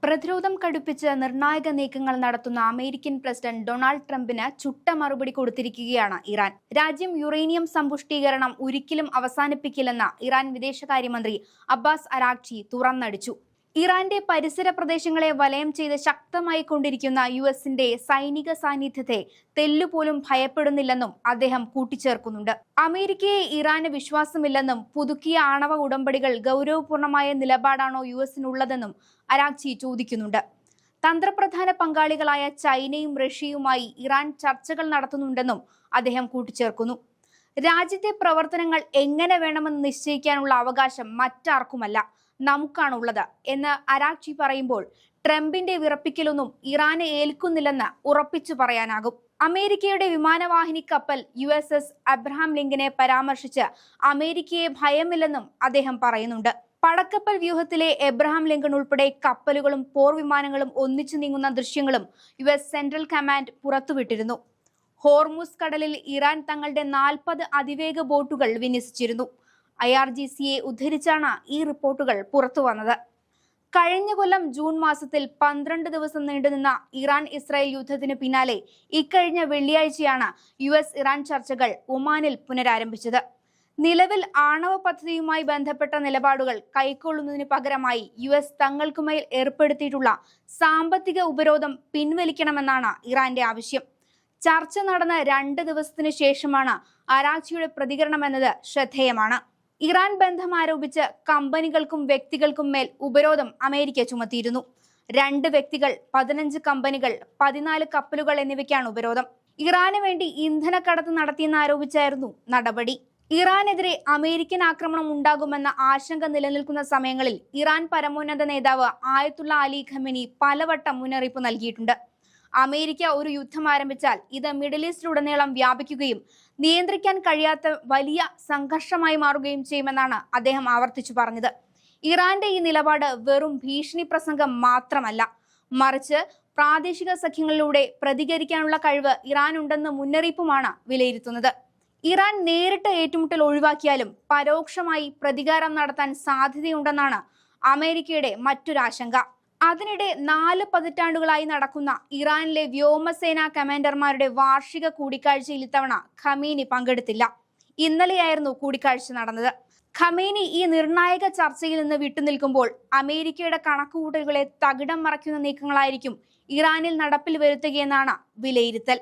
പ്രതിരോധം കടുപ്പിച്ച് നിർണായക നീക്കങ്ങൾ നടത്തുന്ന അമേരിക്കൻ പ്രസിഡന്റ് ഡൊണാൾഡ് ട്രംപിന് ചുട്ട മറുപടി കൊടുത്തിരിക്കുകയാണ് ഇറാൻ. രാജ്യം യുറേനിയം സമ്പുഷ്ടീകരണം ഒരിക്കലും അവസാനിപ്പിക്കില്ലെന്ന് ഇറാൻ വിദേശകാര്യമന്ത്രി അബ്ബാസ് അരാഗ്ചി തുറന്നടിച്ചു. ഇറാന്റെ പരിസര പ്രദേശങ്ങളെ വലയം ചെയ്ത് ശക്തമായി കൊണ്ടിരിക്കുന്ന യുഎസിന്റെ സൈനിക സാന്നിധ്യത്തെ തെല്ലുപോലും ഭയപ്പെടുന്നില്ലെന്നും അദ്ദേഹം കൂട്ടിച്ചേർക്കുന്നുണ്ട്. അമേരിക്കയെ ഇറാന് വിശ്വാസമില്ലെന്നും പുതുക്കിയ ആണവ ഉടമ്പടികൾ ഗൗരവപൂർണമായ നിലപാടാണോ യുഎസിനുള്ളതെന്നും അരാഗ്ചി ചോദിക്കുന്നുണ്ട്. തന്ത്രപ്രധാന പങ്കാളികളായ ചൈനയും റഷ്യയുമായി ഇറാൻ ചർച്ചകൾ നടത്തുന്നുണ്ടെന്നും അദ്ദേഹം കൂട്ടിച്ചേർക്കുന്നു. രാജ്യത്തെ പ്രവർത്തനങ്ങൾ എങ്ങനെ വേണമെന്ന് നിശ്ചയിക്കാനുള്ള അവകാശം മറ്റാർക്കുമല്ല, നമുക്കാണുള്ളത് എന്ന് അരാഗ്ചി പറയുമ്പോൾ ട്രംപിന്റെ വിറപ്പിക്കലൊന്നും ഇറാനെ ഏൽക്കുന്നില്ലെന്ന് ഉറപ്പിച്ചു പറയാനാകും. അമേരിക്കയുടെ വിമാനവാഹിനി കപ്പൽ USS അബ്രഹാം ലിങ്കനെ പരാമർശിച്ച് അമേരിക്കയെ ഭയമില്ലെന്നും അദ്ദേഹം പറയുന്നുണ്ട്. പടക്കപ്പൽ വ്യൂഹത്തിലെ എബ്രഹാം ലിങ്കൺ ഉൾപ്പെടെ കപ്പലുകളും പോർവിമാനങ്ങളും ഒന്നിച്ചു നീങ്ങുന്ന ദൃശ്യങ്ങളും US സെൻട്രൽ കമാൻഡ് പുറത്തുവിട്ടിരുന്നു. ഹോർമുസ് കടലിൽ ഇറാൻ തങ്ങളുടെ 40 അതിവേഗ ബോട്ടുകൾ വിന്യസിച്ചിരുന്നു. IRGCയെ ഉദ്ധരിച്ചാണ് ഈ റിപ്പോർട്ടുകൾ പുറത്തുവന്നത്. കഴിഞ്ഞ കൊല്ലം ജൂൺ മാസത്തിൽ 12 ദിവസം നീണ്ടുനിന്ന ഇറാൻ ഇസ്രായേൽ യുദ്ധത്തിന് പിന്നാലെ ഇക്കഴിഞ്ഞ വെള്ളിയാഴ്ചയാണ് US ഇറാൻ ചർച്ചകൾ ഒമാനിൽ പുനരാരംഭിച്ചത്. നിലവിൽ ആണവ പദ്ധതിയുമായി ബന്ധപ്പെട്ട നിലപാടുകൾ കൈക്കൊള്ളുന്നതിന് പകരമായി US തങ്ങൾക്കുമേൽ ഏർപ്പെടുത്തിയിട്ടുള്ള സാമ്പത്തിക ഉപരോധം പിൻവലിക്കണമെന്നാണ് ഇറാന്റെ ആവശ്യം. ചർച്ച നടന്ന 2 ദിവസത്തിനു ശേഷമാണ് അരാഗ്ചിയുടെ പ്രതികരണമെന്നത് ശ്രദ്ധേയമാണ്. ഇറാൻ ബന്ധം ആരോപിച്ച് കമ്പനികൾക്കും വ്യക്തികൾക്കും മേൽ ഉപരോധം അമേരിക്ക ചുമത്തിയിരുന്നു. 2 വ്യക്തികൾ, 15 കമ്പനികൾ, 14 കപ്പലുകൾ എന്നിവയ്ക്കാണ് ഉപരോധം. ഇറാന് വേണ്ടി ഇന്ധനക്കടത്ത് നടത്തിയെന്ന് ആരോപിച്ചായിരുന്നു നടപടി. ഇറാനെതിരെ അമേരിക്കൻ ആക്രമണം ഉണ്ടാകുമെന്ന ആശങ്ക നിലനിൽക്കുന്ന സമയങ്ങളിൽ ഇറാൻ പരമോന്നത നേതാവ് ആയത്തുള്ള അലി ഖമേനി പലവട്ടം മുന്നറിയിപ്പ് നൽകിയിട്ടുണ്ട്. അമേരിക്ക ഒരു യുദ്ധം ആരംഭിച്ചാൽ ഇത് മിഡിൽ ഈസ്റ്റിലുടനീളം വ്യാപിക്കുകയും നിയന്ത്രിക്കാൻ കഴിയാത്ത വലിയ സംഘർഷമായി മാറുകയും ചെയ്യുമെന്നാണ് അദ്ദേഹം ആവർത്തിച്ചു പറഞ്ഞത്. ഇറാന്റെ ഈ നിലപാട് വെറും ഭീഷണി പ്രസംഗം മാത്രമല്ല, മറിച്ച് പ്രാദേശിക സഖ്യങ്ങളിലൂടെ പ്രതികരിക്കാനുള്ള കഴിവ് ഇറാനുണ്ടെന്ന് മുന്നറിയിപ്പുമാണ് വിലയിരുത്തുന്നത്. ഇറാൻ നേരിട്ട് ഏറ്റുമുട്ടൽ ഒഴിവാക്കിയാലും പരോക്ഷമായി പ്രതികാരം നടത്താൻ സാധ്യതയുണ്ടെന്നാണ് അമേരിക്കയുടെ മറ്റൊരാശങ്ക. അതിനിടെ 4 പതിറ്റാണ്ടുകളായി നടക്കുന്ന ഇറാനിലെ വ്യോമസേനാ കമാൻഡർമാരുടെ വാർഷിക കൂടിക്കാഴ്ചയിൽ ഇത്തവണ ഖമേനി പങ്കെടുത്തില്ല. ഇന്നലെയായിരുന്നു കൂടിക്കാഴ്ച നടന്നത്. ഖമേനി ഈ നിർണായക ചർച്ചയിൽ നിന്ന് വിട്ടുനിൽക്കുമ്പോൾ അമേരിക്കയുടെ കണക്കുകൂട്ടലുകളെ തകിടം മറയ്ക്കുന്ന നീക്കങ്ങളായിരിക്കും ഇറാനിൽ നടപ്പിൽ വരുത്തുകയെന്നാണ് വിലയിരുത്തൽ.